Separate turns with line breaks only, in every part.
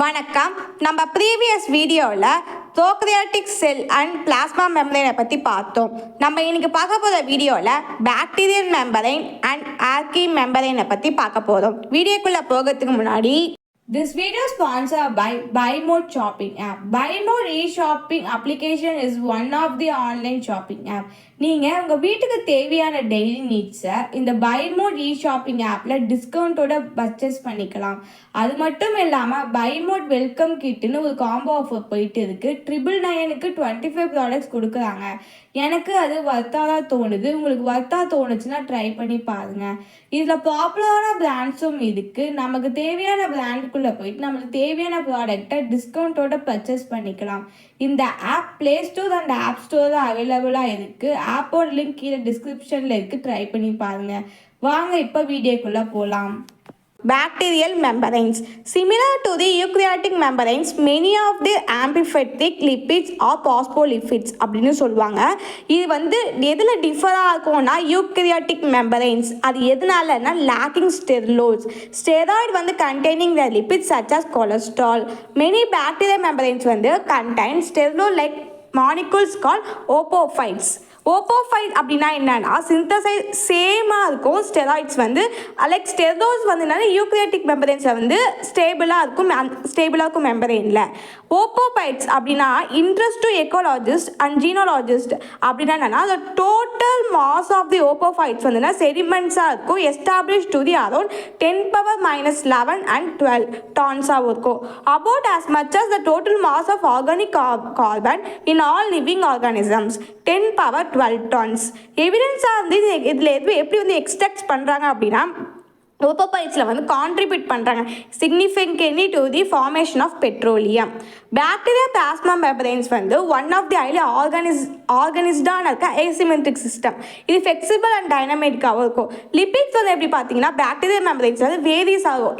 வணக்கம். நம்ம ப்ரீவியஸ் வீடியோவில் ப்ரோகாரியோட்டிக் செல் அண்ட் பிளாஸ்மா மெம்பரைனை பற்றி பார்த்தோம். நம்ம இன்னைக்கு பார்க்க போகிற வீடியோவில் பாக்டீரியல் மெம்பரைன் அண்ட் ஆர்கி மெம்பரைனை பற்றி பார்க்க போகிறோம். வீடியோக்குள்ளே போகிறதுக்கு முன்னாடி this video is sponsored by BuyMote shopping app. BuyMote e-shopping application is one of the online shopping app. நீங்கள் உங்கள் வீட்டுக்கு தேவையான டெய்லி நீட்ஸை இந்த BuyMote e-shopping ஆப்பில் டிஸ்கவுண்ட்டோட பர்ச்சேஸ் பண்ணிக்கலாம். அது மட்டும் இல்லாமல் BuyMote வெல்கம் கிட்டுன்னு ஒரு காம்போ ஆஃபர் போயிட்டு இருக்குது. 999க்கு 25 ப்ராடக்ட்ஸ் கொடுக்குறாங்க. எனக்கு அது வர்த்தாக தோணுது. உங்களுக்கு வர்த்தாக தோணுச்சுன்னா ட்ரை பண்ணி பாருங்கள். இதில் பாப்புலரான பிராண்ட்ஸும் இருக்குது. நமக்கு தேவையான பிராண்டுக்குள்ளே போயிட்டு நம்மளுக்கு தேவையான ப்ராடக்டை டிஸ்கவுண்ட்டோட பர்ச்சேஸ் பண்ணிக்கலாம். இந்த app play store and app ஸ்டோரில் அவைலபிளாக இருக்குது. ஆப்போட லிங்க் கீழே டிஸ்கிரிப்ஷனில் இருக்குது. ட்ரை பண்ணி பாருங்கள். வாங்க இப்போ வீடியோக்குள்ளே போகலாம். Bacterial membranes. Similar to the eukaryotic membranes, many of the amphipathic lipids or phospholipids அப்படின்னு சொல்லுவாங்க. இது எதில் டிஃபராக இருக்கும்னா eukaryotic membranes. அது எதனாலன்னா lacking sterolose. Steroid containing the lipids such as cholesterol. Many bacterial membranes contain sterol-like molecules called opophytes. ஓப்போஃபைட் அப்படின்னா என்னன்னா synthesise சேமாக இருக்கும். ஸ்டெராய்ட்ஸ் லைக் ஸ்டெரோஸ் யூக்ரியாட்டிக் மெம்பரேன்ஸில் ஸ்டேபிளாக இருக்கும் மெம்பரேனில். ஓப்போஃபைட்ஸ் அப்படின்னா இன்ட்ரெஸ்ட் டு எக்கோலாஜிஸ்ட் அண்ட் ஜீனோலாஜிஸ்ட் அப்படின்னா என்னன்னா அந்த டோட்டல் மாஸ் ஆஃப் தி ஓப்போஃபைட்ஸ் செடிமெண்ட்ஸாக இருக்கும். Establish to the around 10⁻⁻11 and 12 டான்ஸாகவும் இருக்கும். About as much as the total mass of organic carbon in all living organisms 10⁻12 tons. எவிடன்ஸாக இதில் எப்படி எக்ஸ்ட்ராக்ட் பண்ணுறாங்க அப்படின்னா ஓப்போஃபைட்ஸில் கான்ட்ரிபியூட் பண்ணுறாங்க significantly to the formation of petroleum. Bacteria plasma membranes one of the highly ஆர்கனைஸ்டான இருக்க ஏசிமெட்ரிக் சிஸ்டம். இது ஃப்ளெக்சிபிள் அண்ட் டைனமிக்காகவும் இருக்கும். லிபிட்ஸ் எப்படி பார்த்தீங்கன்னா பாக்டீரியா மெம்பரேன்ஸ் வேரியஸ் ஆகும்.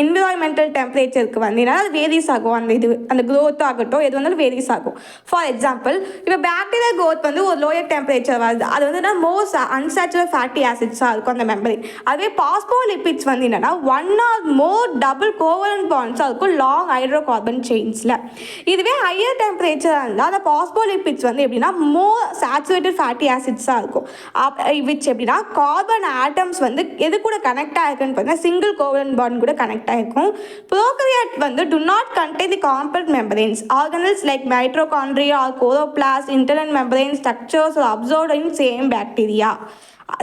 என்விரான்மெண்டல் டெம்பரேச்சருக்கு அது வேரியஸ் ஆகும். அந்த க்ரோத் ஆகட்டும் எது வேரியஸ் ஆகும். ஃபார் எக்ஸாம்பிள் இப்போ பாக்டீரியா க்ரோத் ஒரு லோயர் டெம்பரேச்சர் வருது. அது மோஸ்ட் அன்சாச்சுரேட்டட் ஃபேட்டி ஆசிட்ஸாக இருக்கும் அந்த மெம்பரேன். அதுவே பாஸ்போலிபிட்ஸ் என்னன்னா one or more double covalent பாண்ட்ஸாக இருக்கும் லாங் ஹைட்ரோகார்பன் செயின்ஸில். இதுவே ஹையர் டெம்பரேச்சராக இருந்தால் அந்த பாஸ்போலிபிட்ஸ் எப்படின்னா மோர் சேச்சுரேட்டட் ஃபேட்டி ஆசிட்ஸாக இருக்கும். விச் எப்படின்னா கார்பன் ஆட்டம்ஸ் எது கூட கனெக்ட் ஆகிருக்குன்னு பார்த்தீங்கன்னா சிங்கிள் கோவலன்ட் பாண்ட் கூட கனெக்ட் ஆகிருக்கும். Prokaryote do not contain the compound membranes. Organelles like mitochondria or chloroplast internal membrane structures are observed in same bacteria.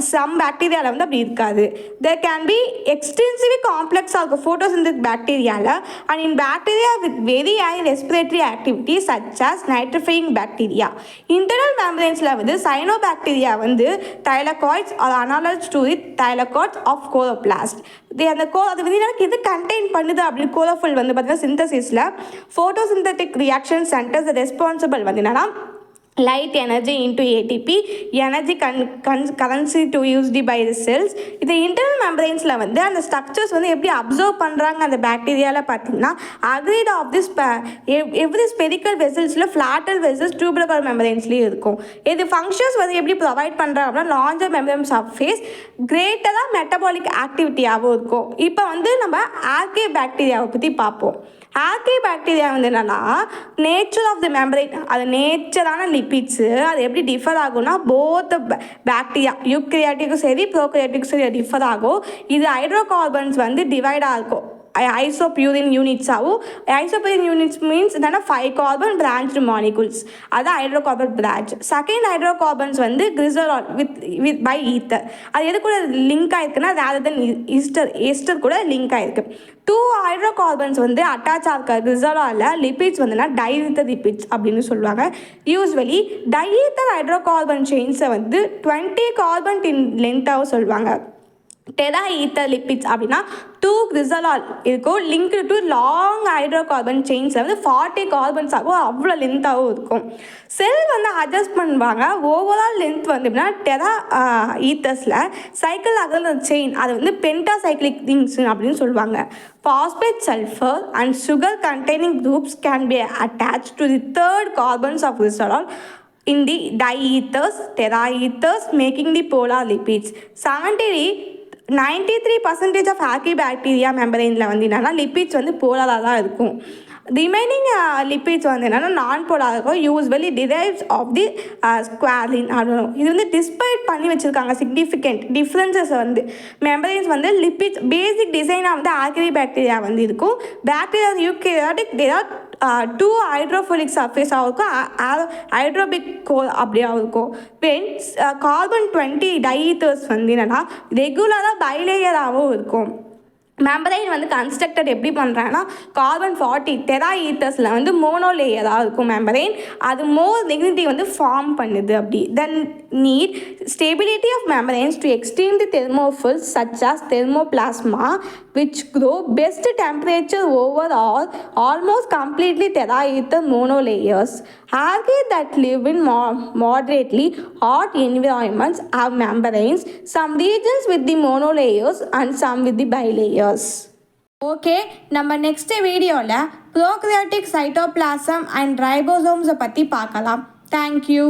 Some பாக்டீரியாவில் அப்படி இருக்காது. தேர் கேன் பி எக்ஸ்டென்சிவ்லி காம்ப்ளெக்ஸாக இருக்கும் ஃபோட்டோசிந்தட்டிக் பாக்டீரியாவில். And in bacteria with very high respiratory activity such as nitrifying bacteria. Internal மெம்பரேன்ஸில் cyano bacteria thylakoids are analogue to the thylakoids of chloroplast. அந்த அது எது கண்டெயின் பண்ணுது அப்படின்னு கோரோஃபில் பார்த்தீங்கன்னா சிந்தசிஸில் ஃபோட்டோசிந்தட்டிக் ரியாக்ஷன் சென்டர்ஸ் ரெஸ்பான்சிபிள் என்னன்னா light energy into ATP, energy currency to used by the cells. இது internal membranesல அந்த structures எப்படி அப்சர்வ் பண்ணுறாங்க அந்த பாக்டீரியாவில் பார்த்தீங்கன்னா agreed of this every spherical vesselsல flatal vessels tubular membranesலேயும் இருக்கும். இது ஃபங்க்ஷன்ஸ் எப்படி ப்ரொவைட் பண்ணுறாங்க அப்படின்னா larger membrane surface greater metabolic ஆக்டிவிட்டியாகவும் இருக்கும். இப்போ நம்ம ஆர்கே பாக்டீரியாவை பற்றி பார்ப்போம். ஆர்கே பாக்டீரியா என்னன்னா நேச்சர் ஆஃப் தி மெம்பரேன். அது நேச்சரான லிபிட்ஸு அது எப்படி டிஃபர் ஆகும்னா போத் பாக்டீரியா யூக்ரியாட்டிக்கும் சரி ப்ரோகாரியோட்டிக்கும் சரி டிஃபர் ஆகும். இது ஹைட்ரோகார்பன்ஸ் டிவைடாக இருக்கும் ஐசோபியூரின் யூனிட்ஸாகவும். ஐசோபியூரின் யூனிட்ஸ் மீன்ஸ் என்னென்னா 5 கார்பன் பிரான்ச்டு மாலிகுல்ஸ். அதான் hydrocarbon branch. Second hydrocarbons glycerol with by ether. அது எது கூட லிங்க் ஆயிருக்குன்னா ரேதர் தென் ஈஸ்டர் கூட லிங்க் ஆயிருக்கு. 2 ஹைட்ரோகார்பன்ஸ் அட்டாச் ஆகிருக்க கிளிசராலில் லிபிட்ஸ் டைஈத்தர் லிபிட்ஸ் அப்படின்னு சொல்லுவாங்க. யூஸ்வலி டைஈத்தர் ஹைட்ரோகார்பன் செயின்ஸை 20 கார்பன் இன் லென்த்தாகவும் சொல்லுவாங்க. டெராஈத்தர் லிபிட்ஸ் அப்படின்னா 2 கிளிசரால் இருக்கும் லிங்க்டு டு லாங் ஹைட்ரோகார்பன் செயின்ஸில் 40 கார்பன்ஸ் ஆகும். அவ்வளோ லென்த்தாகவும் இருக்கும். செல் அட்ஜஸ்ட் பண்ணுவாங்க. ஓவரால் லென்த் எப்படின்னா டெரா ஈத்தர்ஸில் சைக்கிள் ஆகிற செயின் அது பென்டாசைக்ளிக் ரிங்ஸ் அப்படின்னு சொல்லுவாங்க. Phosphate sulphur and sugar containing groups can be attach to the 3rd carbons of glycerol in the diethers, teraethers, making the polar lipids. 70 93% of archaebacteria மெம்பரேனில் வந்து என்னென்னா lipids வந்து போலராக தான் இருக்கும். ரிமைனிங் லிப்பிட்ஸ் வந்து என்னென்னா நான் போலாக இருக்கும். Usually derives of the squalene அப்படின்னு இது வந்து டிஸ்பைட் பண்ணி வச்சுருக்காங்க சிக்னிஃபிகண்ட் டிஃப்ரென்சஸ் வந்து மெம்பரேன்ஸ் வந்து லிப்பிட்ஸ் பேசிக் டிசைனாக வந்து ஆர்கி பாக்டீரியா வந்து இருக்கும். Bacteria eukaryotic their two hydrophilic சர்ஃபேஸாகவும் இருக்கும், ஹைட்ரோபிக் கோர் அப்படியாகவும் இருக்கும். வென்ஸ் கார்பன் 20 டைஈத்தர்ஸ் வந்து என்னென்னா ரெகுலராக பைலேயராகவும் இருக்கும். மெம்பரைன் வந்து கன்ஸ்ட்ரக்டட் எப்படி பண்ணுறாங்கன்னா கார்பன் 40 டெரா ஈத்தர்ஸில் வந்து மோனோலேயராக இருக்கும் மெம்பரைன். அது மோர் டிக்னிட்டி வந்து ஃபார்ம் பண்ணுது அப்படி. Then need stability of membranes to extend the thermophiles such as Thermoplasma which grow best temperature overall almost completely teraether monolayers. Algae that live in moderately hot environments have membranes, some regions with the monolayers and some with the bilayers. Okay, நம்ம next வீடியோவில் prokaryotic cytoplasm and ரைபோசோம்ஸை பற்றி பார்க்கலாம். Thank you.